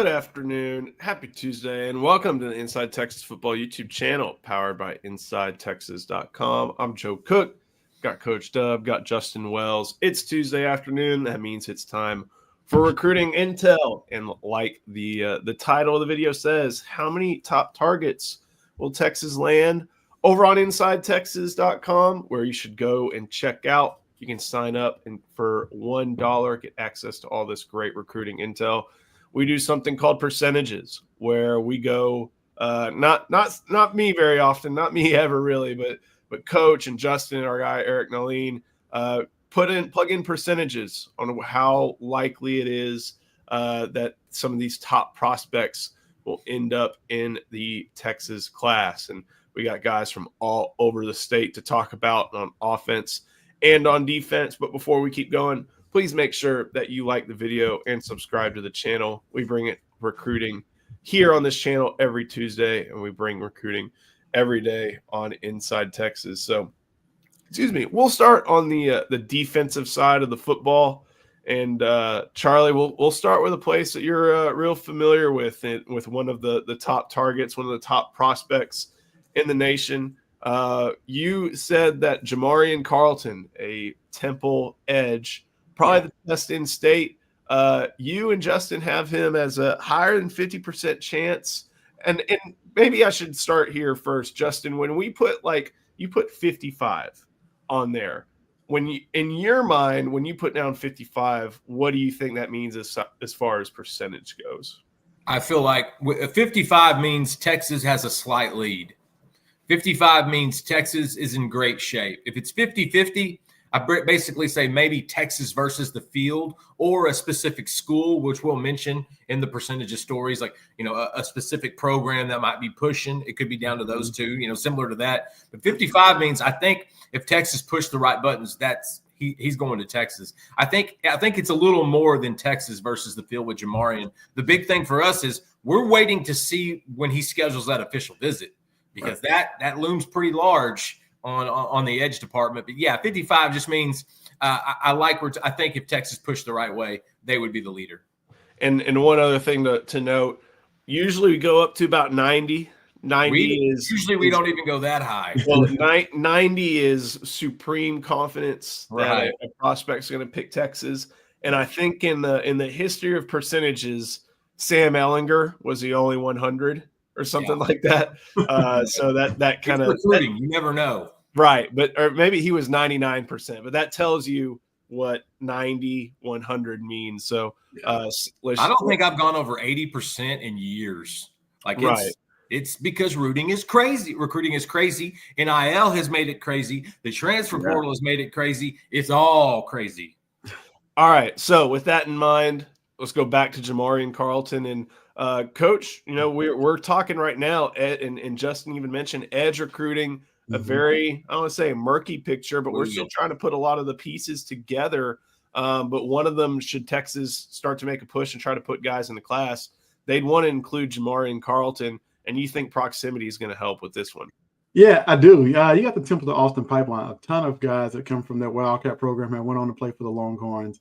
Good afternoon. Happy Tuesday, and welcome to the Inside Texas Football YouTube channel powered by InsideTexas.com. I'm Joe Cook. Got Coach Dub, got Justin Wells. It's Tuesday afternoon. That means it's time for recruiting intel. And like the title of the video says, how many top targets will Texas land? Over on InsideTexas.com, where you should go and check out. You can sign up and for $1 get access to all this great recruiting intel. We do something called percentages, where we go not me very often, not me ever really, but Coach and Justin and our guy Eric Naline plug in percentages on how likely it is that some of these top prospects will end up in the Texas class. And we got guys from all over the state to talk about on offense and on defense. But before we keep going, please make sure that you like the video and subscribe to the channel. We bring it recruiting here on this channel every Tuesday, and we bring recruiting every day on Inside Texas. So, we'll start on the defensive side of the football. And Charlie, we'll start with a place that you're real familiar with one of the top targets, one of the top prospects in the nation. You said that Jamarian Carlton, a Temple edge, probably the best in state. You and Justin have him as a higher than 50% chance. And maybe I should start here first, Justin. When we put you put 55 on there, in your mind, when you put down 55, what do you think that means as far as percentage goes? I feel like 55 means Texas has a slight lead. 55 means Texas is in great shape. If it's 50-50, I basically say maybe Texas versus the field or a specific school, which we'll mention in the percentage of stories, like, a specific program that might be pushing. It could be down to those two, similar to that. But 55 means I think if Texas pushed the right buttons, he's going to Texas. I think it's a little more than Texas versus the field with Jamarian. The big thing for us is we're waiting to see when he schedules that official visit, because that looms pretty large on the edge department. But yeah, 55 just means I think if Texas pushed the right way, they would be the leader. And one other thing to note, usually we go up to about 90. 90 we don't even go that high. Well, 90 is supreme confidence that a prospect's going to pick Texas. And I think in the history of percentages, Sam Ehlinger was the only 100 or something like that. So that kind of recruiting, you never know. Right. Or maybe he was 99%, but that tells you what 90, 100 means. So I don't think I've gone over 80% in years. It's because recruiting is crazy. NIL has made it crazy. The transfer portal has made it crazy. It's all crazy. All right. So with that in mind, let's go back to Jamarian Carlton. And Coach, we're talking right now, Ed, and Justin even mentioned edge recruiting, a very, I don't want to say a murky picture, but we're still trying to put a lot of the pieces together. But one of them, should Texas start to make a push and try to put guys in the class, they'd want to include Jamarian Carlton. And you think proximity is going to help with this one? Yeah, I do. You got the Temple to Austin pipeline. A ton of guys that come from that Wildcat program and went on to play for the Longhorns.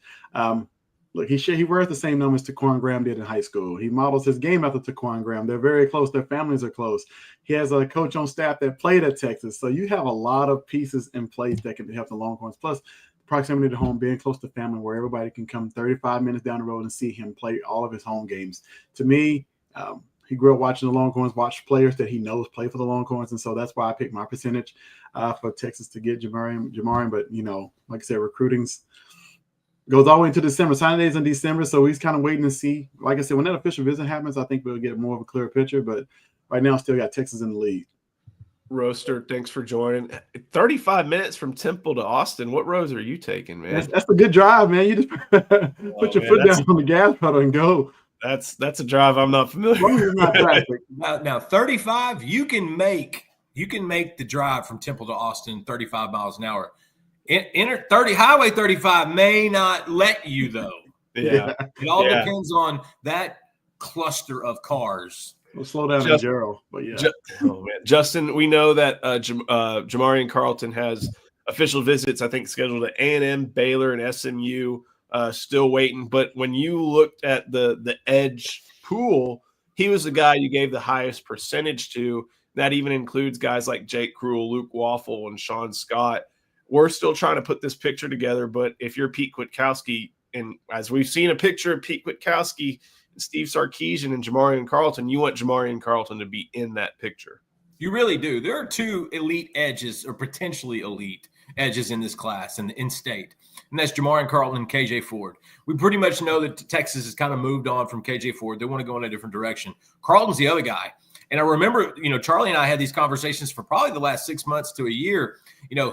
Look, he wears the same numbers Taquan Graham did in high school. He models his game after Taquan Graham. They're very close. Their families are close. He has a coach on staff that played at Texas. So you have a lot of pieces in place that can help the Longhorns. Plus, proximity to home, being close to family, where everybody can come 35 minutes down the road and see him play all of his home games. To me, he grew up watching the Longhorns, watched players that he knows play for the Longhorns, and so that's why I picked my percentage for Texas to get Jamarian. But, like I said, recruiting's goes all the way into December. Signing days in December, so he's kind of waiting to see. Like I said, when that official visit happens, I think we'll get more of a clear picture. But right now, still got Texas in the lead. Roaster, thanks for joining. 35 minutes from Temple to Austin. What roads are you taking, man? That's a good drive, man. You just put your foot down on the gas pedal and go. That's a drive I'm not familiar with. Now 35, you can make the drive from Temple to Austin 35 miles an hour. Highway 35 may not let you, though. Yeah. It all depends on that cluster of cars. We'll slow down in Gerald, but yeah. Justin, we know that Jamarian Carlton has official visits, I think, scheduled at A&M, Baylor, and SMU. still waiting. But when you looked at the edge pool, he was the guy you gave the highest percentage to. That even includes guys like Jake Krull, Luke Waffle, and Sean Scott. We're still trying to put this picture together, but if you're Pete Kwiatkowski, and as we've seen a picture of Pete Kwiatkowski, Steve Sarkisian, and Jamarian Carlton, you want Jamarian Carlton to be in that picture. You really do. There are two elite edges, or potentially elite edges, in this class and in state, and that's Jamarian Carlton and KJ Ford. We pretty much know that Texas has kind of moved on from KJ Ford. They want to go in a different direction. Carlton's the other guy. And I remember, Charlie and I had these conversations for probably the last 6 months to a year.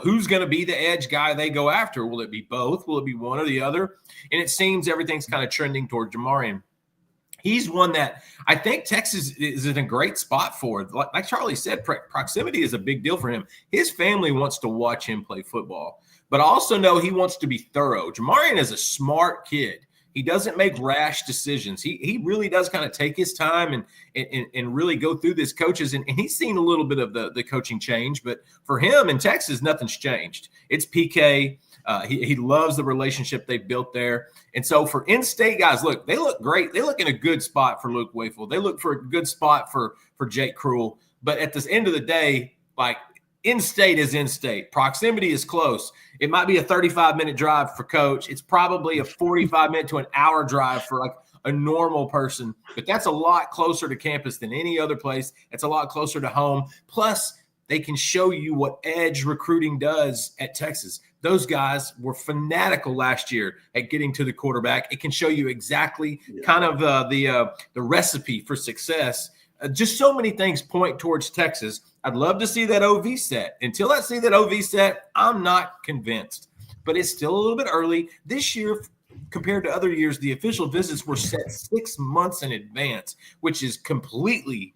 Who's going to be the edge guy they go after? Will it be both? Will it be one or the other? And it seems everything's kind of trending toward Jamarian. He's one that I think Texas is in a great spot for. Like Charlie said, proximity is a big deal for him. His family wants to watch him play football, but I also know he wants to be thorough. Jamarian is a smart kid. He doesn't make rash decisions. He really does kind of take his time and really go through this coaches. And he's seen a little bit of the coaching change. But for him in Texas, nothing's changed. It's PK. He loves the relationship they built there. And so for in-state guys, look, they look great. They look in a good spot for Luke Waffle. They look for a good spot for Jake Krull. But at the end of the day, like, in-state is in-state. Proximity is close. It might be a 35-minute drive for Coach. It's probably a 45-minute to an hour drive for like a normal person. But that's a lot closer to campus than any other place. It's a lot closer to home. Plus, they can show you what edge recruiting does at Texas. Those guys were fanatical last year at getting to the quarterback. It can show you exactly kind of the recipe for success. Just so many things point towards Texas. I'd love to see that OV set. Until I see that OV set, I'm not convinced. But it's still a little bit early. This year, compared to other years, the official visits were set 6 months in advance, which is completely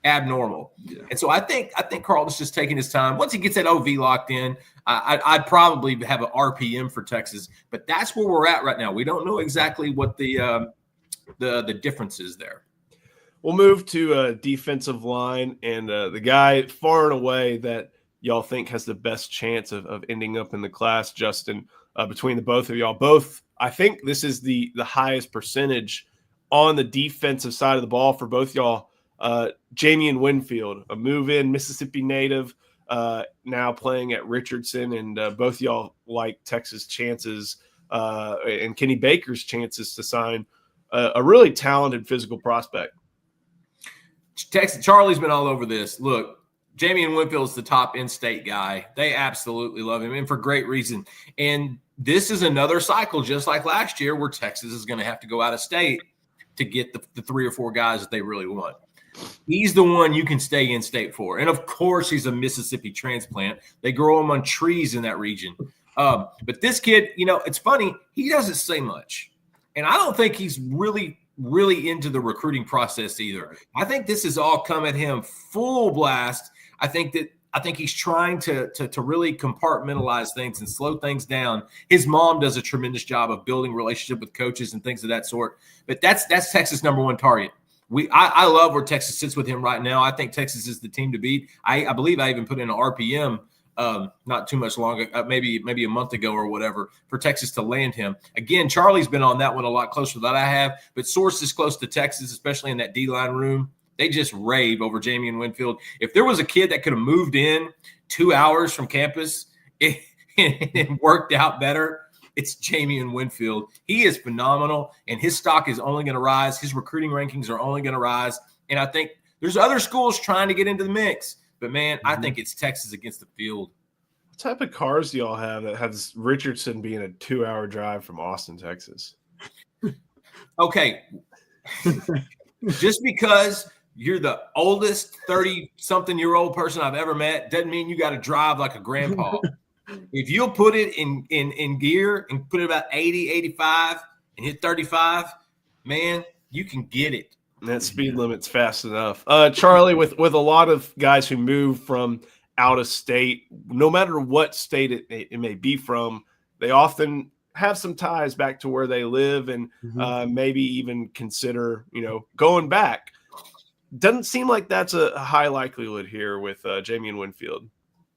abnormal. Yeah. And so I think Carlton's just taking his time. Once he gets that OV locked in, I'd probably have an RPM for Texas. But that's where we're at right now. We don't know exactly what the difference is there. We'll move to defensive line, and the guy far and away that y'all think has the best chance of ending up in the class, Justin, between the both of y'all. Both, I think this is the highest percentage on the defensive side of the ball for both y'all. Jamian Winfield, a move-in Mississippi native, now playing at Richardson, and both y'all like Texas' chances and Kenny Baker's chances to sign a really talented physical prospect. Texas, Charlie's been all over this. Look, Jamian Winfield's the top in-state guy. They absolutely love him, and for great reason. And this is another cycle, just like last year, where Texas is going to have to go out of state to get the 3 or 4 guys that they really want. He's the one you can stay in-state for. And, of course, he's a Mississippi transplant. They grow him on trees in that region. But this kid, it's funny. He doesn't say much. And I don't think he's really into the recruiting process either. I think this has all come at him full blast. I think he's trying to really compartmentalize things and slow things down. His mom does a tremendous job of building relationship with coaches and things of that sort. But that's Texas' number one target. I love where Texas sits with him right now. I think Texas is the team to beat. I believe I even put in an RPM not too much longer, maybe a month ago or whatever, for Texas to land him. Again, Charlie's been on that one a lot closer than I have, but sources close to Texas, especially in that D-line room, they just rave over Jamian Winfield. If there was a kid that could have moved in 2 hours from campus and worked out better, it's Jamian Winfield. He is phenomenal, and his stock is only going to rise. His recruiting rankings are only going to rise, and I think there's other schools trying to get into the mix. But, man, I think it's Texas against the field. What type of cars do y'all have that has Richardson being a 2-hour drive from Austin, Texas? Okay. Just because you're the oldest 30-something-year-old person I've ever met doesn't mean you got to drive like a grandpa. If you'll put it in gear and put it about 80, 85 and hit 35, man, you can get it. That speed limit's fast enough. Charlie, with a lot of guys who move from out of state, no matter what state it may be from, they often have some ties back to where they live and maybe even consider, going back. Doesn't seem like that's a high likelihood here with Jamian Winfield.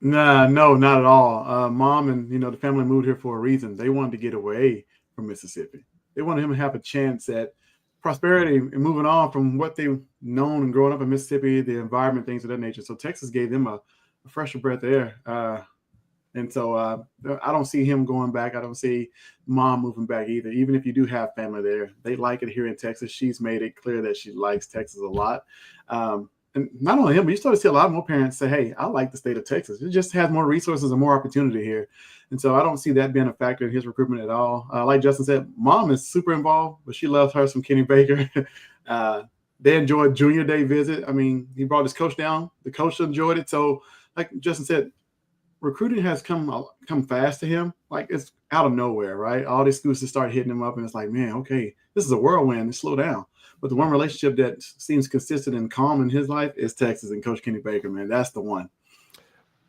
No, not at all. Mom and, the family moved here for a reason. They wanted to get away from Mississippi. They wanted him to have a chance at prosperity and moving on from what they've known and growing up in Mississippi, the environment, things of that nature. So Texas gave them a fresher breath of air. And so I don't see him going back. I don't see mom moving back either. Even if you do have family there, they like it here in Texas. She's made it clear that she likes Texas a lot. And not only him, but you start to see a lot more parents say, hey, I like the state of Texas. It just has more resources and more opportunity here. And so I don't see that being a factor in his recruitment at all. Like Justin said, mom is super involved, but she loves her some Kenny Baker. They enjoyed junior day visit. I mean, he brought his coach down. The coach enjoyed it. So like Justin said, recruiting has come fast to him. Like it's out of nowhere, right? All these schools just start hitting him up, and it's like, man, okay, this is a whirlwind. Slow down. But the one relationship that seems consistent and calm in his life is Texas and Coach Kenny Baker, man. That's the one.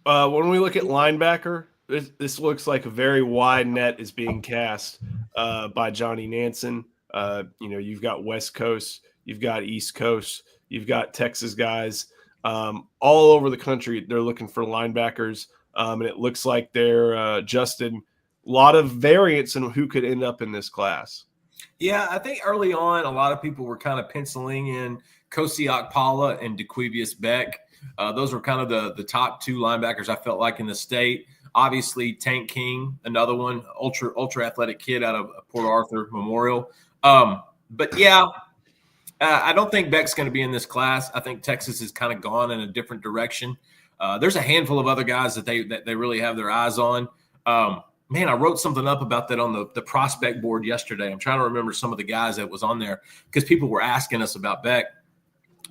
When we look at linebacker, this looks like a very wide net is being cast by Johnny Nansen. You've got West Coast, you've got East Coast, you've got Texas guys. All over the country, they're looking for linebackers. And it looks like they're adjusted. A lot of variance in who could end up in this class. Yeah, I think early on, a lot of people were kind of penciling in Kosi Okpala and DeQuivius Beck. Those were kind of the top two linebackers I felt like in the state. Obviously, Tank King, another one, ultra athletic kid out of Port Arthur Memorial. But yeah, I don't think Beck's going to be in this class. I think Texas has kind of gone in a different direction. There's a handful of other guys that they really have their eyes on. Man, I wrote something up about that on the prospect board yesterday. I'm trying to remember some of the guys that was on there because people were asking us about Beck.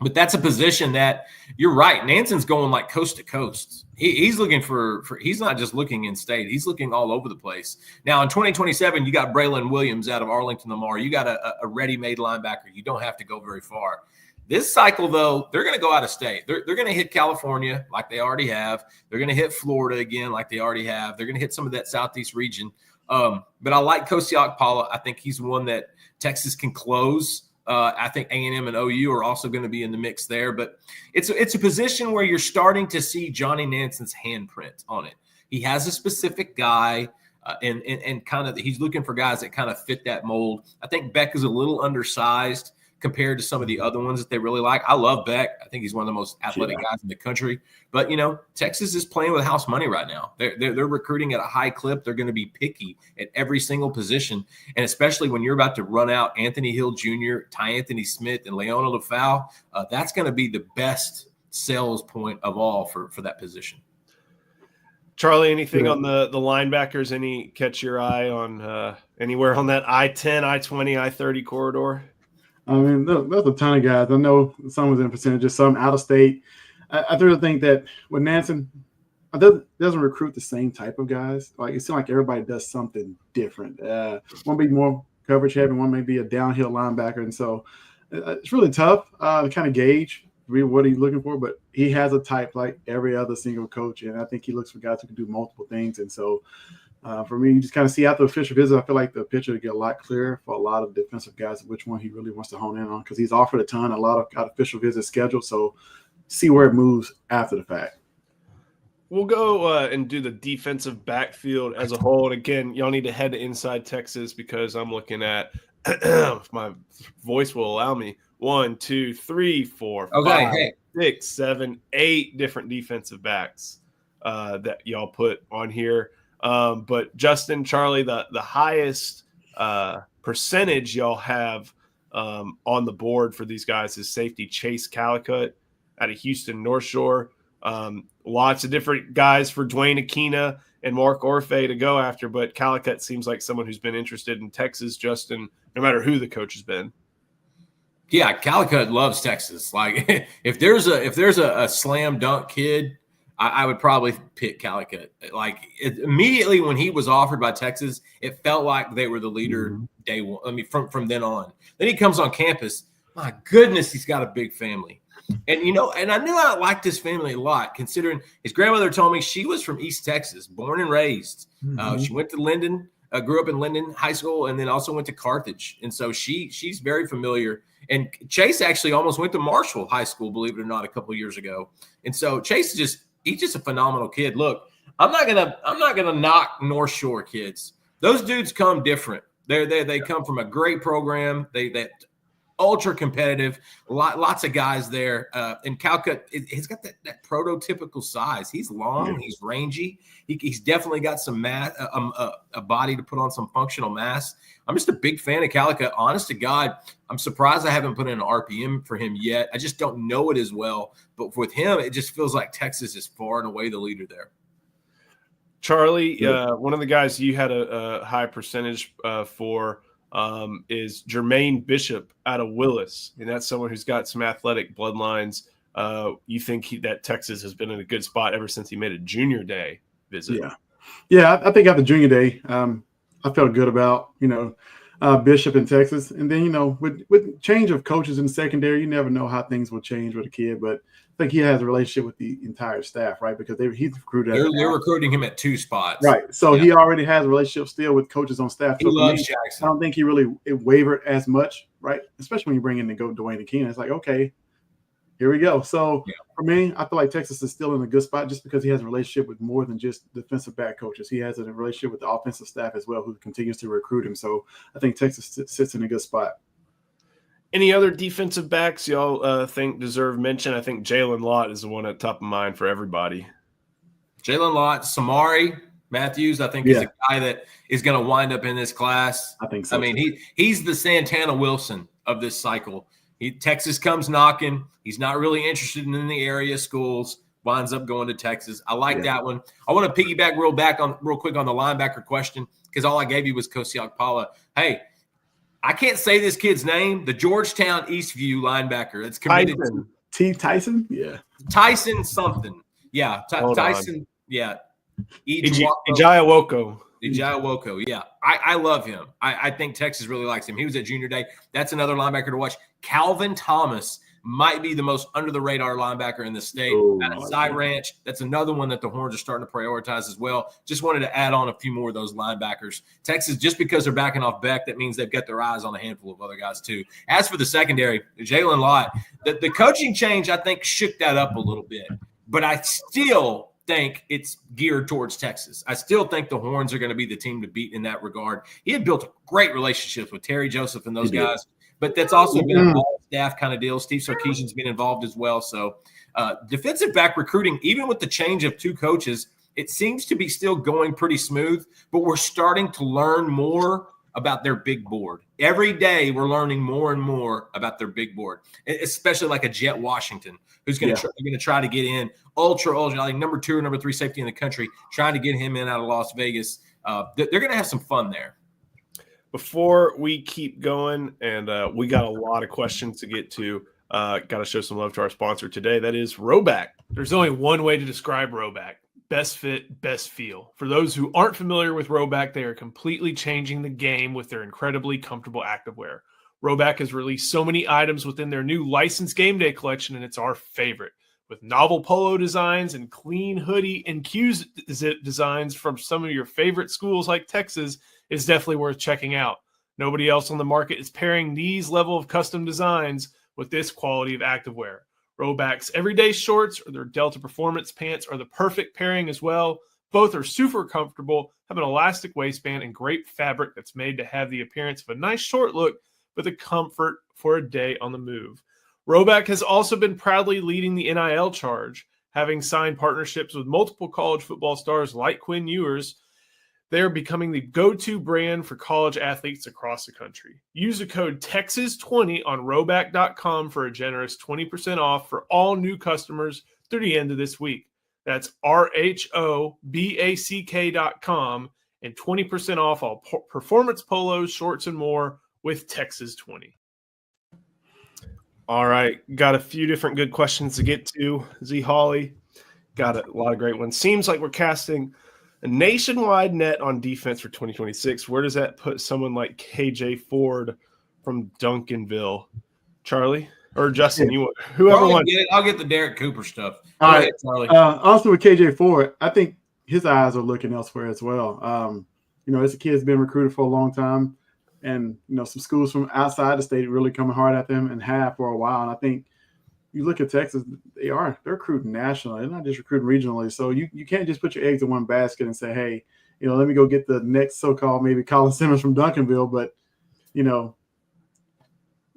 But that's a position that you're right. Nansen's going like coast to coast. He's looking for he's not just looking in state. He's looking all over the place. Now in 2027, you got Braylon Williams out of Arlington Lamar. You got a ready-made linebacker. You don't have to go very far. This cycle, though, they're going to go out of state. They're going to hit California like they already have. They're going to hit Florida again like they already have. They're going to hit some of that southeast region. But I like Kosi Okpala. I think he's one that Texas can close. I think A&M and OU are also going to be in the mix there. But it's a position where you're starting to see Johnny Nansen's handprint on it. He has a specific guy, and kind of he's looking for guys that kind of fit that mold. I think Beck is a little undersized compared to some of the other ones that they really like. I love Beck. I think he's one of the most athletic guys in the country. But, Texas is playing with house money right now. They're recruiting at a high clip. They're going to be picky at every single position, and especially when you're about to run out Anthony Hill Jr., Ty Anthony Smith, and Leona LaFau, that's going to be the best sales point of all for that position. Charlie, anything on the linebackers? Any catch your eye on anywhere on that I-10, I-20, I-30 corridor? I mean, there's a ton of guys. I know some was in percentages, some out of state. I really think that with Nansen, doesn't recruit the same type of guys. Like it seems like everybody does something different. One may be more coverage heavy, one may be a downhill linebacker, and so it's really tough to kind of gauge what he's looking for. But he has a type like every other single coach, and I think he looks for guys who can do multiple things. And so. For me, you just kind of see after the official visit, I feel like the picture will get a lot clearer for a lot of defensive guys, which one he really wants to hone in on because he's offered a ton, a lot of got official visits scheduled. So see where it moves after the fact. We'll go and do the defensive backfield as a whole. And again, y'all need to head to Inside Texas because I'm looking at if my voice will allow me 1, 2, 3, 4, 5, 6, 7, 8 different defensive backs that y'all put on here. But Justin, Charlie, the highest percentage y'all have on the board for these guys is safety Chase Calicut out of Houston North Shore. Lots of different guys for Dwayne Aquina and Mark Orfe to go after, but Calicut seems like someone who's been interested in Texas, Justin, no matter who the coach has been. Yeah, Calicut loves Texas. Like if there's a slam dunk kid, I would probably pick Calicut. Like immediately when he was offered by Texas, it felt like they were the leader day one. I mean, from then on. Then he comes on campus. My goodness, he's got a big family. And, and I knew I liked his family a lot, considering his grandmother told me she was from East Texas, born and raised. She went to Linden, grew up in Linden High School, and then also went to Carthage. And so she's very familiar. And Chase actually almost went to Marshall High School, believe it or not, a couple of years ago. And so Chase he's just a phenomenal kid. Look, I'm not gonna knock North Shore kids. Those dudes come different. They come from a great program. They ultra competitive. Lots of guys there. And Calcutt, he's got that prototypical size. He's long. He's rangy. He's definitely got some mass, a body to put on some functional mass. I'm just a big fan of Calcutt. Honest to God, I'm surprised I haven't put in an RPM for him yet. I just don't know it as well. But with him, it just feels like Texas is far and away the leader there. Charlie, one of the guys you had a high percentage for is Jermaine Bishop out of Willis, and that's someone who's got some athletic bloodlines. You think that Texas has been in a good spot ever since he made a junior day visit? Yeah. I think after junior day, I felt good about Bishop in Texas, and then with change of coaches in the secondary, you never know how things will change with a kid, but I think he has a relationship with the entire staff, right? Because he's recruited. They're recruiting him at 2 spots, right? So he already has a relationship still with coaches on staff. He loves Jackson. I don't think he really wavered as much, right? Especially when you bring in Dwayne Akina, it's like, okay, here we go. So for me, I feel like Texas is still in a good spot just because he has a relationship with more than just defensive back coaches. He has a relationship with the offensive staff as well, who continues to recruit him. So I think Texas sits in a good spot. Any other defensive backs y'all think deserve mention? I think Jalen Lott is the one at top of mind for everybody. Jalen Lott, Samari Matthews, I think is a guy that is going to wind up in this class. I think so. I mean, he's the Santana Wilson of this cycle. Texas comes knocking. He's not really interested in the area schools. Winds up going to Texas. I like that one. I want to piggyback real quick on the linebacker question because all I gave you was Kosiak Pala. Hey, I can't say this kid's name. The Georgetown Eastview linebacker that's committed to Tyson. Yeah, Tyson something. Yeah, Tyson. On. Yeah, Ejaiwoko. Ejaiwoko. Yeah, I love him. I think Texas really likes him. He was at junior day. That's another linebacker to watch. Calvin Thomas might be the most under the radar linebacker in the state. At Cy Ranch, that's another one that the Horns are starting to prioritize as well. Just wanted to add on a few more of those linebackers. Texas, just because they're backing off Beck, that means they've got their eyes on a handful of other guys too. As for the secondary, Jalen Lott, the coaching change I think shook that up a little bit, but I still think it's geared towards Texas. I still think the Horns are going to be the team to beat in that regard. He had built great relationships with Terry Joseph and those guys. But that's also been a all-staff kind of deal. Steve Sarkisian's been involved as well. So defensive back recruiting, even with the change of 2 coaches, it seems to be still going pretty smooth. But we're starting to learn more about their big board. Every day we're learning more and more about their big board, especially like a Jet Washington, who's going to try to get in ultra, like number 2 or number 3 safety in the country, trying to get him in out of Las Vegas. They're going to have some fun there. Before we keep going, and we got a lot of questions to get to, got to show some love to our sponsor today. That is Rhoback. There's only one way to describe Rhoback: best fit, best feel. For those who aren't familiar with Rhoback, they are completely changing the game with their incredibly comfortable activewear. Rhoback has released so many items within their new licensed game day collection, and it's our favorite. With novel polo designs and clean hoodie and Q-zip designs from some of your favorite schools like Texas, is definitely worth checking out. Nobody else on the market is pairing these level of custom designs with this quality of activewear. Rhoback's everyday shorts or their Delta Performance pants are the perfect pairing as well. Both are super comfortable, have an elastic waistband, and great fabric that's made to have the appearance of a nice short look, but the comfort for a day on the move. Rhoback has also been proudly leading the NIL charge, having signed partnerships with multiple college football stars like Quinn Ewers. They are becoming the go-to brand for college athletes across the country. Use the code TEXAS20 on Rhoback.com for a generous 20% off for all new customers through the end of this week. That's RHOBACK.com and 20% off all performance polos, shorts, and more with Texas20. All right. Got a few different good questions to get to. Z Hawley got a lot of great ones. Seems like we're casting a nationwide net on defense for 2026. Where does that put someone like KJ Ford from Duncanville? Charlie or Justin? Whoever wants. I'll get the Derek Cooper stuff. All right, Charlie. Also with KJ Ford, I think his eyes are looking elsewhere as well. This kid has been recruited for a long time, and some schools from outside the state really coming hard at them and have for a while. And I think you look at Texas, they're recruiting nationally. They're not just recruiting regionally. So you can't just put your eggs in one basket and say, hey, let me go get the next so-called maybe Colin Simmons from Duncanville. But,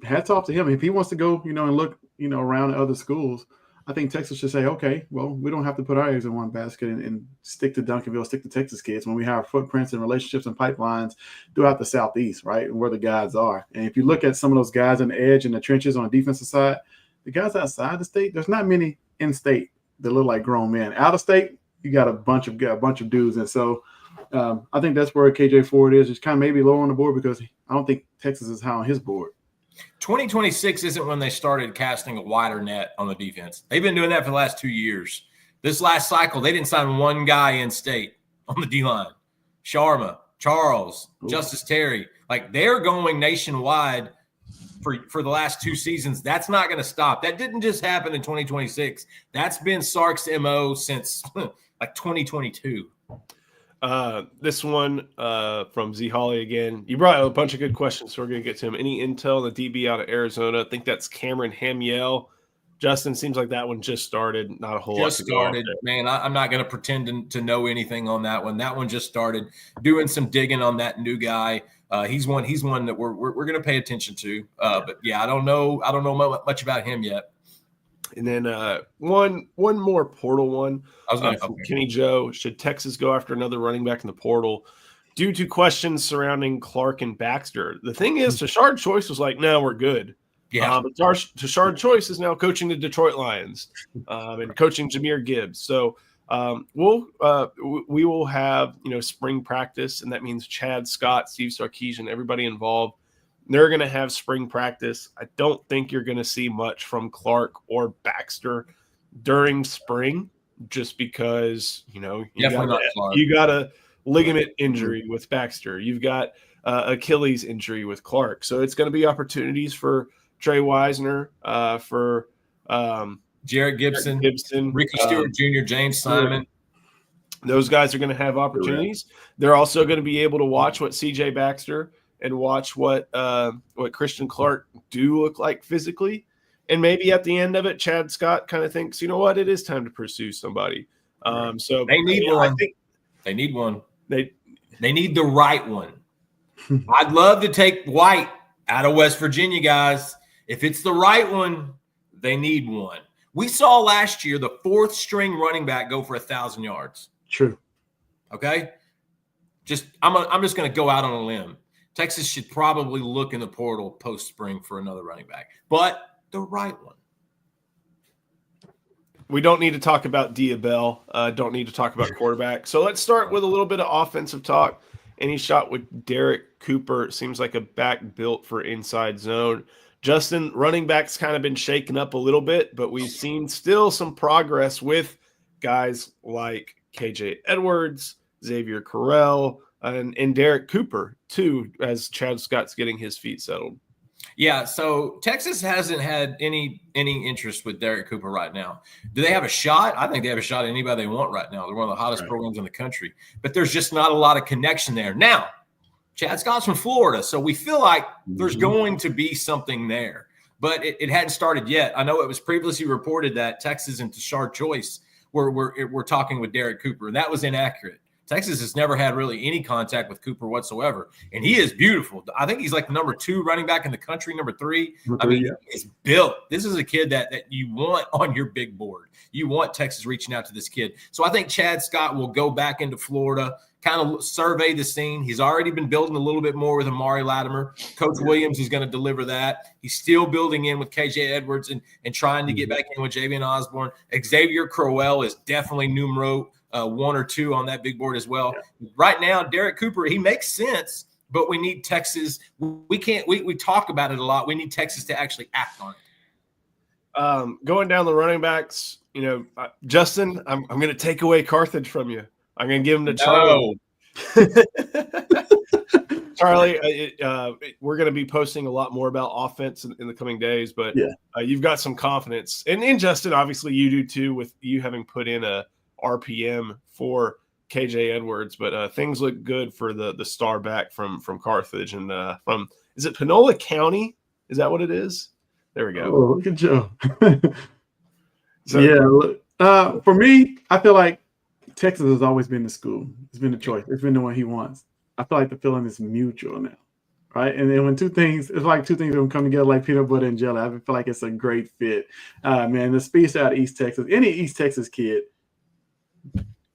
hats off to him. If he wants to go, and look, around at other schools, I think Texas should say, okay, well, we don't have to put our eggs in one basket and stick to Duncanville, stick to Texas kids when we have footprints and relationships and pipelines throughout the Southeast, right, and where the guys are. And if you look at some of those guys on the edge and the trenches on the defensive side, the guys outside the state, there's not many in state that look like grown men. Out of state, you got a bunch of dudes. And so I think that's where KJ Ford is. It's kind of maybe lower on the board because I don't think Texas is high on his board. 2026 isn't when they started casting a wider net on the defense. They've been doing that for the last 2 years. This last cycle, they didn't sign one guy in state on the D-line. Sharma, Charles, Justice Terry. Like, they're going nationwide for the last 2 seasons. That's not going to stop. That didn't just happen in 2026. That's been Sark's MO since like 2022. This one from Z Holly again. You brought a bunch of good questions, so we're going to get to him. Any intel on the DB out of Arizona? I think that's Cameron Hamiel. Justin, seems like that one just started. Not a whole lot to go on there. Man, I'm not going to pretend to know anything on that one. That one just started. Doing some digging on that new guy. He's one that we're going to pay attention to. But yeah, I don't know much about him yet. And then one more portal one. From Kenny Joe. Should Texas go after another running back in the portal due to questions surrounding Clark and Baxter? The thing is, Tashard Choice was like, no, we're good. Yeah. But Tashard Choice is now coaching the Detroit Lions and coaching Jahmyr Gibbs. So we will have, spring practice, and that means Chad Scott, Steve Sarkisian, everybody involved. They're going to have spring practice. I don't think you're going to see much from Clark or Baxter during spring, just because, you got a ligament injury with Baxter. You've got Achilles injury with Clark. So it's going to be opportunities for Trey Wisner, for Jarrett Gibson, Ricky Stewart Jr., James Simon. Those guys are going to have opportunities. They're also going to be able to watch what CJ Baxter and watch what Christian Clark do look like physically. And maybe at the end of it, Chad Scott kind of thinks, it is time to pursue somebody. So they need one. They need one. They need the right one. I'd love to take White out of West Virginia, guys. If it's the right one, they need one. We saw last year the 4th string running back go for 1,000 yards. True. Okay. I'm just going to go out on a limb. Texas should probably look in the portal post-spring for another running back, but the right one. We don't need to talk about Diabell. Don't need to talk about quarterback. So let's start with a little bit of offensive talk. Any shot with Derek Cooper seems like a back built for inside zone. Justin, running back's kind of been shaken up a little bit, but we've seen still some progress with guys like KJ Edwards, Xavier Carrell, and Derek Cooper, too, as Chad Scott's getting his feet settled. Yeah, so Texas hasn't had any interest with Derek Cooper right now. Do they have a shot? I think they have a shot at anybody they want right now. They're one of the hottest programs in the country. But there's just not a lot of connection there. Now, Chad Scott's from Florida, so we feel like there's going to be something there. But it hadn't started yet. I know it was previously reported that Texas and Tashard Choice were talking with Derek Cooper, and that was inaccurate. Texas has never had really any contact with Cooper whatsoever, and he is beautiful. I think he's like the number 2 running back in the country, number 3. He's built. This is a kid that you want on your big board. You want Texas reaching out to this kid. So I think Chad Scott will go back into Florida, kind of survey the scene. He's already been building a little bit more with Amari Latimer. Coach Williams is going to deliver that. He's still building in with KJ Edwards and trying to get back in with Javian Osborne. Xavier Crowell is definitely numero 1 or 2 on that big board as well. Yeah. Right now, Derek Cooper, he makes sense, but we need Texas. We talk about it a lot. We need Texas to actually act on it. Going down the running backs, Justin, I'm going to take away Carthage from you. I'm going to give him to Charlie. No. Charlie, we're going to be posting a lot more about offense in the coming days, but you've got some confidence. And Justin, obviously you do too, with you having put in a RPM for KJ Edwards, but things look good for the star back from Carthage and from, is it Panola County? Is that what it is? There we go. Oh, look at Joe. For me, I feel like Texas has always been the school. It's been the choice. It's been the one he wants. I feel like the feeling is mutual now, right? And then when it's like two things that come together like peanut butter and jelly. I feel like it's a great fit. Man, the speed out of East Texas, any East Texas kid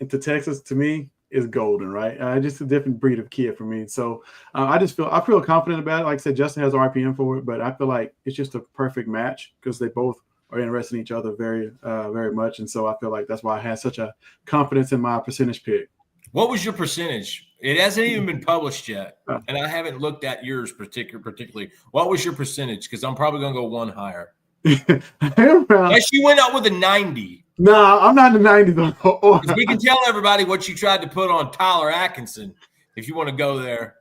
into Texas, to me, is golden, right? Just a different breed of kid for me. So I feel confident about it. Like I said, Justin has RPM for it, but I feel like it's just a perfect match because they both are interested in each other very, very much. And so I feel like that's why I had such a confidence in my percentage pick. What was your percentage? It hasn't even been published yet, and I haven't looked at yours particularly. What was your percentage? Because I'm probably going to go one higher. Yes, you went out with a 90. No, I'm not in the 90 though. We can tell everybody what you tried to put on Tyler Atkinson if you want to go there.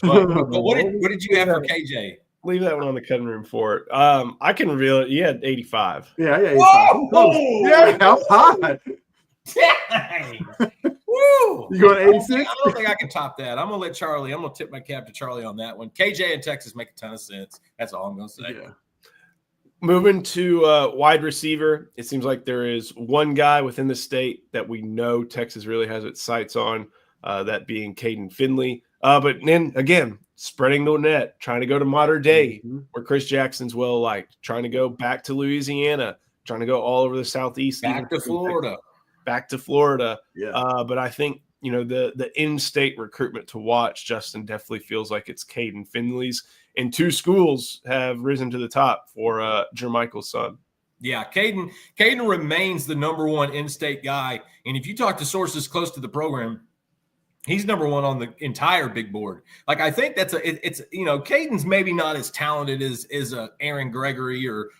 But what did you have for KJ? Leave that one on the cutting room floor. I can reveal it. You had 85. Yeah, 85. Yeah, how high? Dang. Woo! You going 86? I don't think I can top that. I'm going to tip my cap to Charlie on that one. KJ and Texas make a ton of sense. That's all I'm going to say. Yeah. Moving to wide receiver, it seems like there is one guy within the state that we know Texas really has its sights on, that being Caden Finley. But then again, spreading the net, trying to go to modern day where Chris Jackson's well liked, trying to go back to Louisiana, trying to go all over the Southeast. Back to Florida. Yeah. But I think, the in-state recruitment to watch, Justin, definitely feels like it's Caden Finley's. And two schools have risen to the top for Jermichael's son. Yeah, Caden remains the number one in-state guy. And if you talk to sources close to the program, he's number one on the entire big board. Like, I think Caden's maybe not as talented as Aaron Gregory or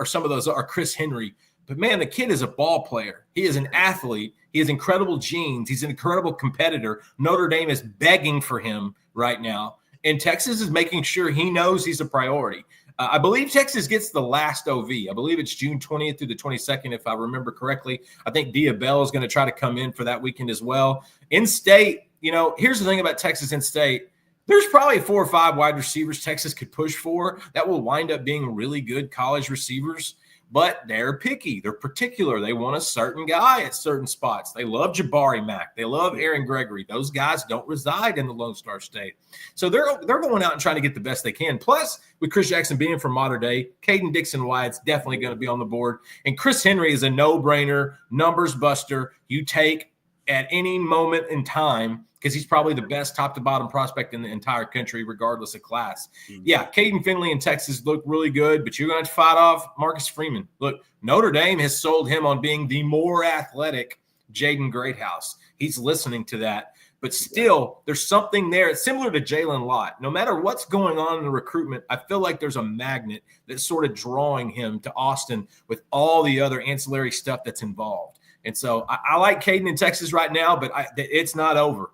some of those, or Chris Henry. But, man, the kid is a ball player. He is an athlete. He has incredible genes. He's an incredible competitor. Notre Dame is begging for him right now. And Texas is making sure he knows he's a priority. I believe Texas gets the last OV. I believe it's June 20th through the 22nd, if I remember correctly. I think Dia Bell is going to try to come in for that weekend as well. In-state, here's the thing about Texas in-state. There's probably 4 or 5 wide receivers Texas could push for that will wind up being really good college receivers. But they're picky. They're particular. They want a certain guy at certain spots. They love Jabari Mack. They love Aaron Gregory. Those guys don't reside in the Lone Star State. So they're going out and trying to get the best they can. Plus, with Chris Jackson being from modern day, Caden Dixon-Wyatt's definitely going to be on the board. And Chris Henry is a no-brainer, numbers buster you take at any moment in time, because he's probably the best top-to-bottom prospect in the entire country, regardless of class. Yeah, Caden Finley in Texas look really good, but you're going to have to fight off Marcus Freeman. Look, Notre Dame has sold him on being the more athletic Jaden Greathouse. He's listening to that. But still, there's something there. It's similar to Jalen Lott. No matter what's going on in the recruitment, I feel like there's a magnet that's sort of drawing him to Austin with all the other ancillary stuff that's involved. And so I like Caden in Texas right now, but it's not over.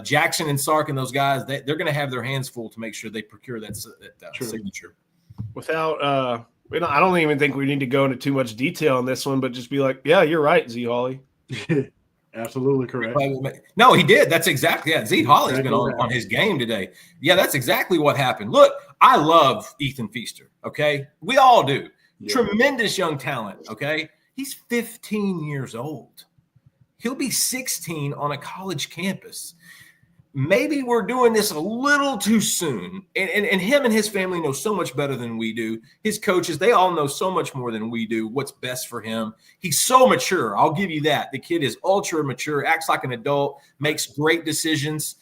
Jackson and Sark and those guys, they're going to have their hands full to make sure they procure that signature. Without, I don't even think we need to go into too much detail on this one, but just be like, yeah, you're right, Z Hawley. Absolutely correct. No, he did. That's exactly. Yeah, Z Hawley's been on his game today. Yeah, that's exactly what happened. Look, I love Ethan Feaster. Okay, we all do. Yeah. Tremendous young talent. Okay, he's 15 years old. He'll be 16 on a college campus. Maybe we're doing this a little too soon. And him and his family know so much better than we do. His coaches, they all know so much more than we do what's best for him. He's so mature. I'll give you that. The kid is ultra mature, acts like an adult, makes great decisions.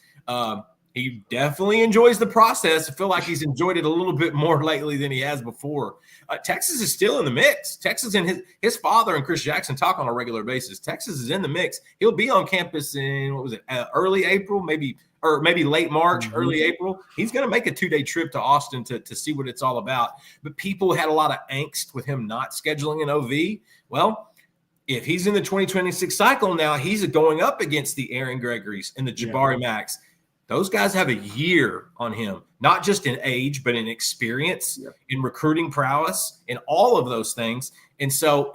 He definitely enjoys the process. I feel like he's enjoyed it a little bit more lately than he has before. Texas is still in the mix. Texas and his father and Chris Jackson talk on a regular basis. Texas is in the mix. He'll be on campus in, early April, maybe late March, early April. He's going to make a 2-day trip to Austin to see what it's all about. But people had a lot of angst with him not scheduling an OV. Well, if he's in the 2026 cycle now, he's going up against the Aaron Gregorys and the Jabari Macks. Those guys have a year on him, not just in age, but in experience, in recruiting prowess, in all of those things. And so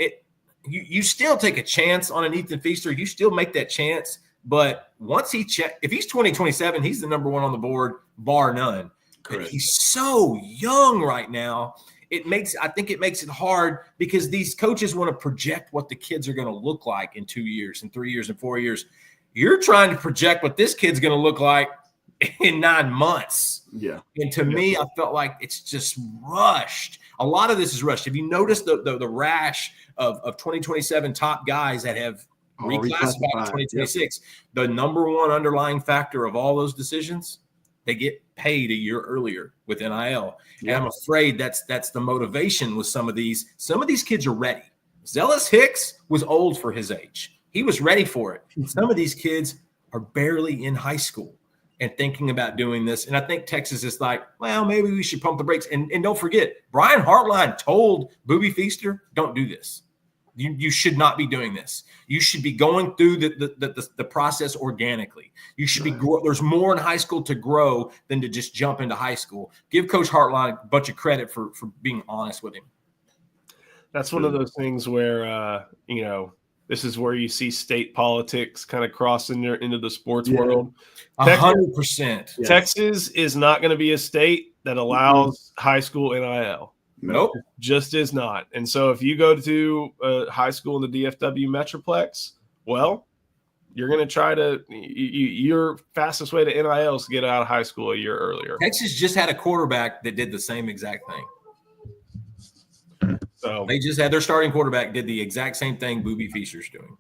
you still take a chance on an Ethan Feaster. You still make that chance. But once if he's 2027, he's the number one on the board, bar none. But he's so young right now. I think it makes it hard because these coaches want to project what the kids are going to look like in 2 years and 3 years and 4 years. You're trying to project what this kid's going to look like in 9 months. Yeah. And to me, I felt like it's just rushed. A lot of this is rushed. Have you noticed the rash of 2027 top guys that have reclassified in 2026? The number one underlying factor of all those decisions, they get paid a year earlier with NIL. And I'm afraid that's the motivation with some of these. Some of these kids are ready. Zealous Hicks was old for his age. He was ready for it. Some of these kids are barely in high school and thinking about doing this. And I think Texas is like, well, maybe we should pump the brakes. And don't forget, Brian Hartline told Boobie Feaster, don't do this. You should not be doing this. You should be going through the process organically. You should be there's more in high school to grow than to just jump into high school. Give Coach Hartline a bunch of credit for being honest with him. That's one of those things where this is where you see state politics kind of crossing into the sports world. 100%. Texas is not going to be a state that allows high school NIL. Nope. Just is not. And so if you go to a high school in the DFW Metroplex, well, you're going to try to your fastest way to NIL is to get out of high school a year earlier. Texas just had a quarterback that did the same exact thing. So they just had their starting quarterback did the exact same thing Boobie Feaster's doing.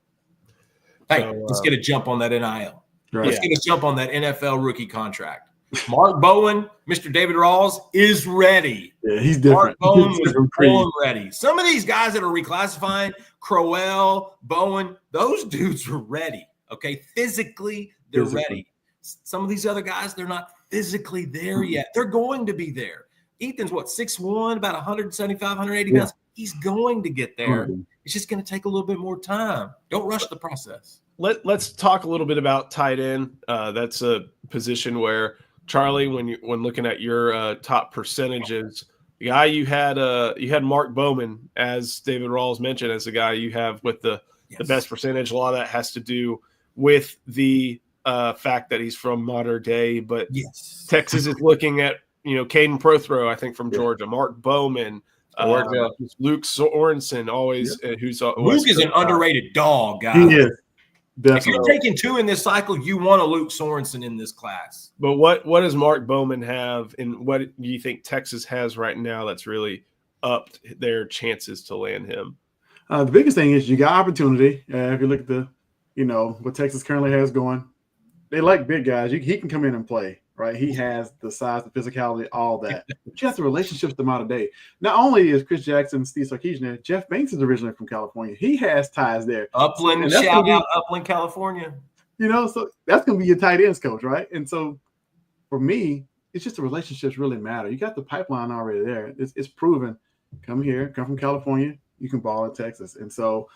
Hey, let's get a jump on that NIL. Right. Let's get a jump on that NFL rookie contract. Mark Bowen, Mr. David Rawls is ready. Yeah, he's different. Mark Bowen was born ready. Some of these guys that are reclassifying, Crowell, Bowen, those dudes are ready. Okay, physically, they're ready. Some of these other guys, they're not physically there yet. They're going to be there. Ethan's 6'1", about 175, 180 pounds. He's going to get there. It's just going to take a little bit more time. Don't rush the process. Let's talk a little bit about tight end. That's a position where Charlie, when looking at your top percentages, the guy you had Mark Bowman, as David Rawls mentioned, as the guy you have with the best percentage. A lot of that has to do with the fact that he's from Mater Dei, but Texas is looking at Caden Prothro, I think from Georgia, Mark Bowman, Luke Sorensen, who's Luke is an underrated dog, guy. He is. Definitely. If you're taking two in this cycle, you want a Luke Sorensen in this class. But what does Mark Bowman have, and what do you think Texas has right now that's really upped their chances to land him? The biggest thing is you got opportunity. If you look at what Texas currently has going, they like big guys. He can come in and play, right? He has the size, the physicality, all that. But you have the relationships the amount of day. Not only is Chris Jackson, Steve Sarkisian there, Jeff Banks is originally from California. He has ties there. Upland, shout out Upland, California. So that's going to be your tight ends coach, right? And so for me, it's just the relationships really matter. You got the pipeline already there. It's proven. Come from California, you can ball in Texas. And so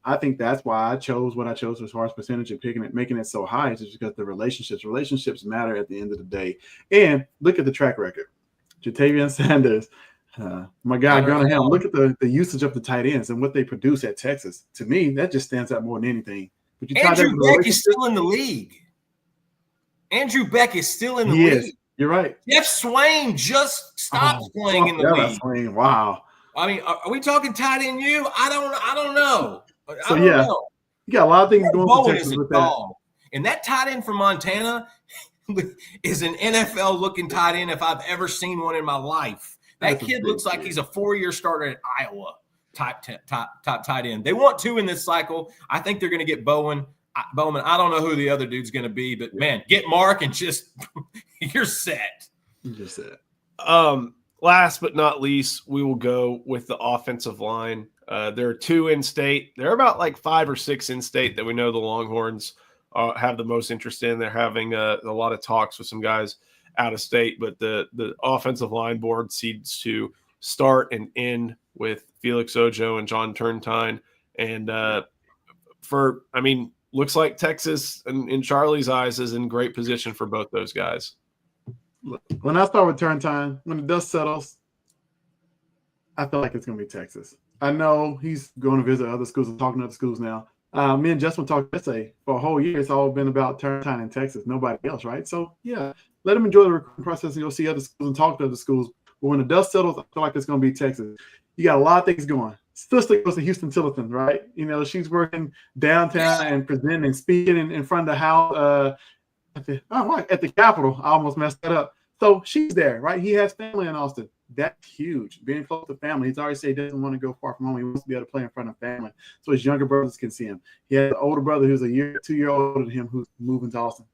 I think that's why I chose what I chose as far as percentage and picking it, making it so high, is just because the relationships matter at the end of the day. And look at the track record. Jatavian Sanders, my guy Granahan, look at the usage of the tight ends and what they produce at Texas. To me, that just stands out more than anything. But Andrew Beck is still in the league. Andrew Beck is still in the league. You're right. Jeff Swain just stopped playing in the league. Swain, wow. I mean, are we talking tight end you? I don't know. So you got a lot of things going for Texas with that. And that tight end from Montana is an NFL-looking tight end if I've ever seen one in my life. That kid looks like he's a 4-year starter at Iowa top tight end. They want two in this cycle. I think they're going to get Bowman. I don't know who the other dude's going to be, but man, get Mark and just you're set. You're set. Last but not least, we will go with the offensive line. There are two in state. There are about 5 or 6 in state that we know the Longhorns have the most interest in. They're having a lot of talks with some guys out of state, but the offensive line board seems to start and end with Felix Ojo and John Turntine. And looks like Texas, in Charlie's eyes, is in great position for both those guys. Look, when I start with Turntine, when the dust settles, I feel like it's going to be Texas. I know he's going to visit other schools and talking to other schools now. Me and Justin talked yesterday. For a whole year, it's all been about Turntine in Texas, nobody else, right? So, yeah, let him enjoy the recruiting process and go see other schools and talk to other schools. But when the dust settles, I feel like it's going to be Texas. You got a lot of things going. Sister goes to Houston Tillotson, right? She's working downtown and presenting and speaking in front of the house at the Capitol. I almost messed that up. So she's there, right? He has family in Austin. That's huge. Being close to family. He's already said he doesn't want to go far from home. He wants to be able to play in front of family so his younger brothers can see him. He has an older brother who's 2 years older than him who's moving to Austin.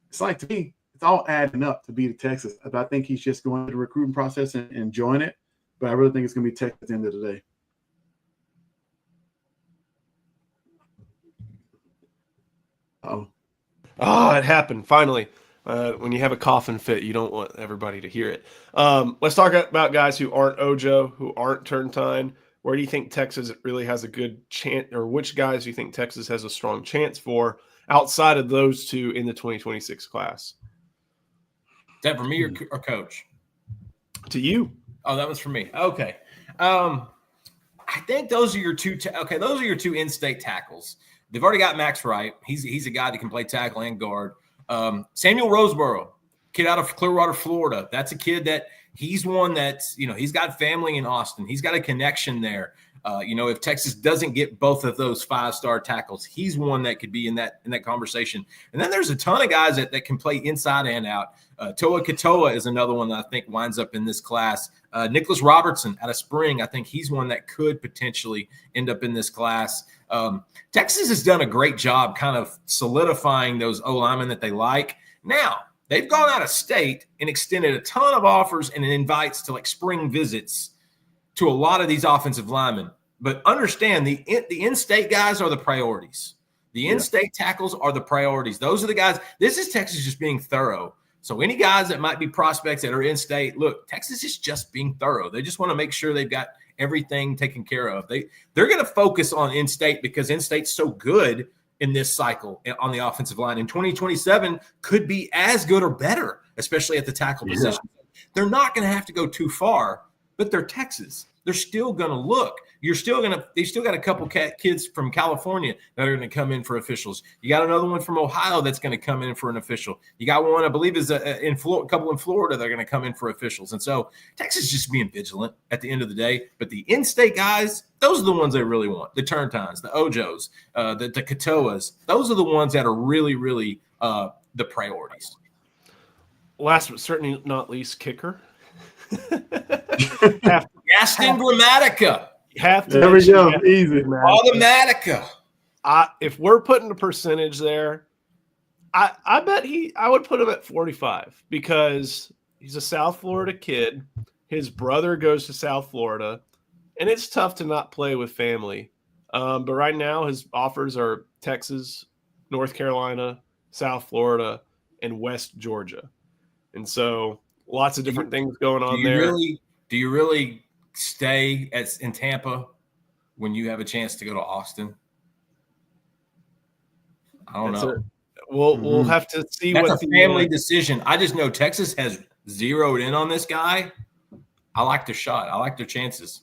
It's like, to me, it's all adding up to be to Texas. I think he's just going through the recruiting process and enjoying it. But I really think it's going to be Texas at the end of the day. Oh, it happened finally. When you have a coughing fit, you don't want everybody to hear it. Let's talk about guys who aren't Ojo, who aren't Turntine. Where do you think Texas really has a good chance, or which guys do you think Texas has a strong chance for outside of those two in the 2026 class? Is that for me or Coach? To you. Oh, that was for me. Okay. I think those are your two. Those are your two in-state tackles. They've already got Max Wright. He's a guy that can play tackle and guard. Samuel Roseboro, kid out of Clearwater, Florida. That's a kid that he's one that's, he's got family in Austin. He's got a connection there. If Texas doesn't get both of those 5-star tackles, he's one that could be in that conversation. And then there's a ton of guys that can play inside and out. Toa Katoa is another one that I think winds up in this class. Nicholas Robertson out of Spring, I think he's one that could potentially end up in this class. Texas has done a great job kind of solidifying those O-linemen that they like. Now, they've gone out of state and extended a ton of offers and invites to spring visits to a lot of these offensive linemen. But understand, the in-state guys are the priorities. The in-state tackles are the priorities. Those are the guys. This is Texas just being thorough. So any guys that might be prospects that are in-state, look, Texas is just being thorough. They just want to make sure they've got everything taken care of. They're going to focus on in-state because in-state's so good in this cycle on the offensive line. And 2027 could be as good or better, especially at the tackle position. They're not going to have to go too far, but they're Texas. They're still going to look. They still got a couple kids from California that are going to come in for officials. You got another one from Ohio that's going to come in for an official. You got one, I believe, is a couple in Florida that are going to come in for officials. And so Texas is just being vigilant at the end of the day. But the in-state guys, those are the ones they really want. The Turntines, the Ojos, the Katoas. Those are the ones that are really, really the priorities. Last but certainly not least, kicker. Gaston Gramatica. There we go. Easy. Automatica. If we're putting a percentage there, I bet I would put him at 45 because he's a South Florida kid. His brother goes to South Florida, and it's tough to not play with family. But right now, his offers are Texas, North Carolina, South Florida, and West Georgia. And so lots of different things going on there. Do you really stay in Tampa when you have a chance to go to Austin? I don't know. We'll have to see. That's what a family decision. I just know Texas has zeroed in on this guy. I like their shot. I like their chances.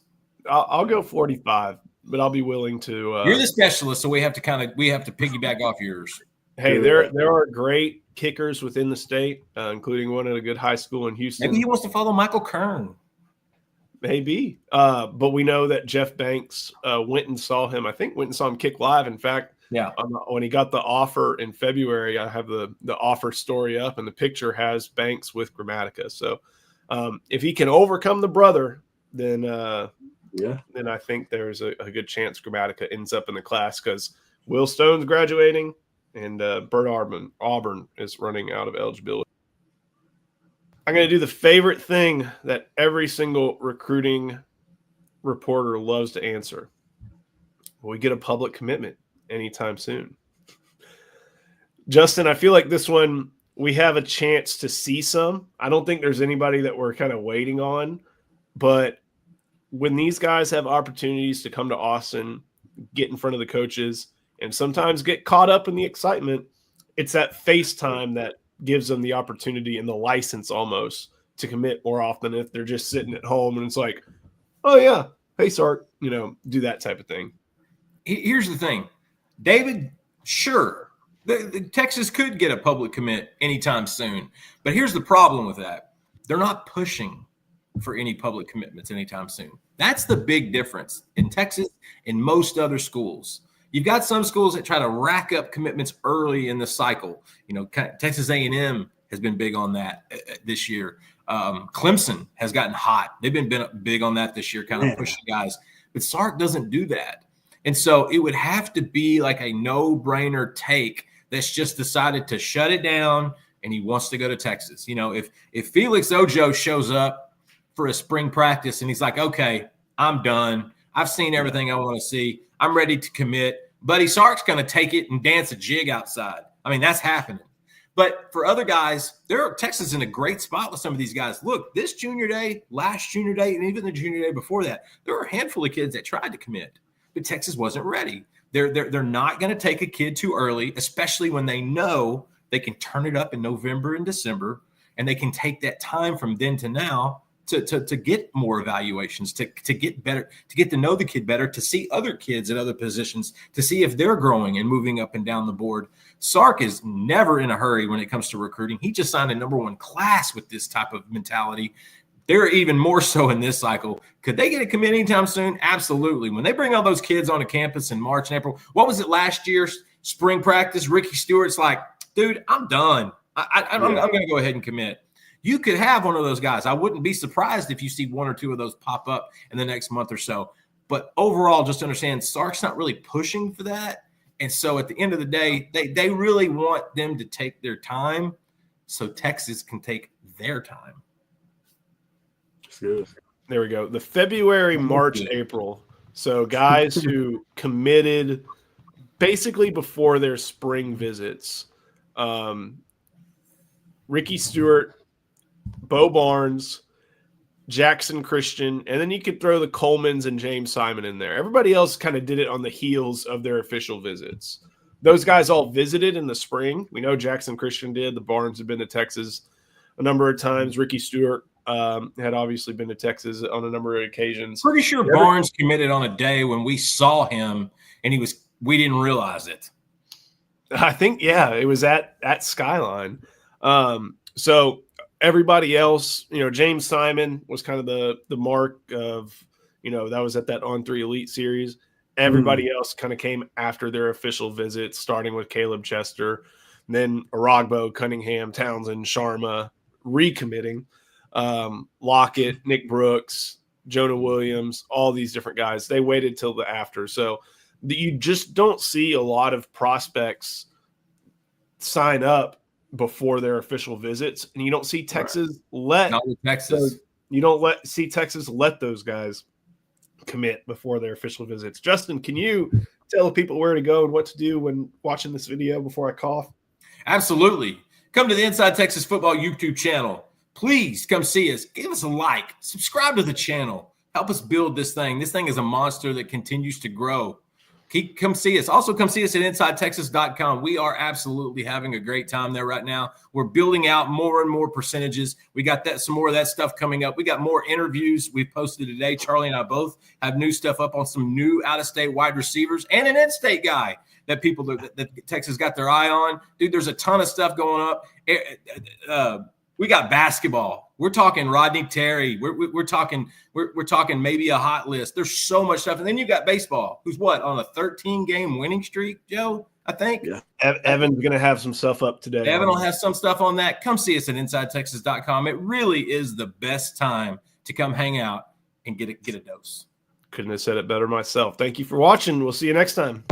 I'll go 45, but I'll be willing to. You're the specialist, so we have to piggyback off yours. Hey, there are great kickers within the state, including one at a good high school in Houston. Maybe he wants to follow Michael Kern. Maybe. But we know that Jeff Banks went and saw him. I think went and saw him kick live. In fact, when he got the offer in February, I have the offer story up, and the picture has Banks with Gramatica. So if he can overcome the brother, then I think there's a good chance Gramatica ends up in the class because Will Stone's graduating. And Bert Auburn is running out of eligibility. I'm going to do the favorite thing that every single recruiting reporter loves to answer. Will we get a public commitment anytime soon? Justin, I feel like this one we have a chance to see some. I don't think there's anybody that we're kind of waiting on. But when these guys have opportunities to come to Austin, get in front of the coaches, and sometimes get caught up in the excitement, it's that FaceTime that gives them the opportunity and the license almost to commit more often if they're just sitting at home and it's like, oh, yeah, hey, Sark, do that type of thing. Here's the thing. David, sure, the Texas could get a public commit anytime soon. But here's the problem with that. They're not pushing for any public commitments anytime soon. That's the big difference in Texas and most other schools. You've got some schools that try to rack up commitments early in the cycle. Texas A&M has been big on that this year. Clemson has gotten hot. They've been big on that this year, kind of pushing guys. But Sark doesn't do that. And so it would have to be like a no-brainer take that's just decided to shut it down, and he wants to go to Texas. If Felix Ojo shows up for a spring practice and he's like, okay, I'm done. I've seen everything I want to see. I'm ready to commit. Buddy Sark's going to take it and dance a jig outside. I mean, that's happening. But for other guys, Texas is in a great spot with some of these guys. Look, this junior day, last junior day, and even the junior day before that, there were a handful of kids that tried to commit, but Texas wasn't ready. They're not going to take a kid too early, especially when they know they can turn it up in November and December, and they can take that time from then to now to get more evaluations, to get better, to get to know the kid better, to see other kids at other positions, to see if they're growing and moving up and down the board. Sark is never in a hurry when it comes to recruiting. He just signed a #1 class with this type of mentality. They're even more so in this cycle. Could they get a commit anytime soon? Absolutely. When they bring all those kids onto campus in March and April, what was it last year? Spring practice, Ricky Stewart's like, dude, I'm done. I'm going to go ahead and commit. You could have one of those guys. I wouldn't be surprised if you see one or two of those pop up in the next month or so. But overall, just understand Sark's not really pushing for that. And so at the end of the day, they really want them to take their time so Texas can take their time. Good. There we go. The February, March, April. So guys who committed basically before their spring visits. Ricky Stewart, Bo Barnes, Jackson Christian, and then you could throw the Colemans and James Simon in there. Everybody else kind of did it on the heels of their official visits. Those guys all visited in the spring. We know Jackson Christian did. The Barnes had been to Texas a number of times. Ricky Stewart had obviously been to Texas on a number of occasions. Pretty sure Barnes committed on a day when we saw him and we didn't realize it. I think, it was at Skyline. So everybody else, James Simon was kind of the mark of, that was at that On3 Elite Series. Everybody else kind of came after their official visits, starting with Caleb Chester, then Aragbo, Cunningham, Townsend, Sharma, recommitting. Lockett, Nick Brooks, Jonah Williams, all these different guys. They waited till the after. So you just don't see a lot of prospects sign up before their official visits, and you don't see Texas see Texas let those guys commit before their official visits. Justin, can you tell people where to go and what to do when watching this video before I cough? Absolutely. Come to the Inside Texas Football YouTube channel. Please come see us. Give us a like. Subscribe to the channel. Help us build this thing. This thing is a monster that continues to grow. Come see us. Also, come see us at InsideTexas.com. We are absolutely having a great time there right now. We're building out more and more percentages. We got some more of that stuff coming up. We got more interviews we posted today. Charlie and I both have new stuff up on some new out-of-state wide receivers and an in-state guy that Texas got their eye on. Dude, there's a ton of stuff going up. We got basketball. We're talking Rodney Terry. We're talking maybe a hot list. There's so much stuff. And then you got baseball, who's on a 13-game winning streak, Joe, I think. Yeah. Evan's going to have some stuff up today. Evan will have some stuff on that. Come see us at InsideTexas.com. It really is the best time to come hang out and get a dose. Couldn't have said it better myself. Thank you for watching. We'll see you next time.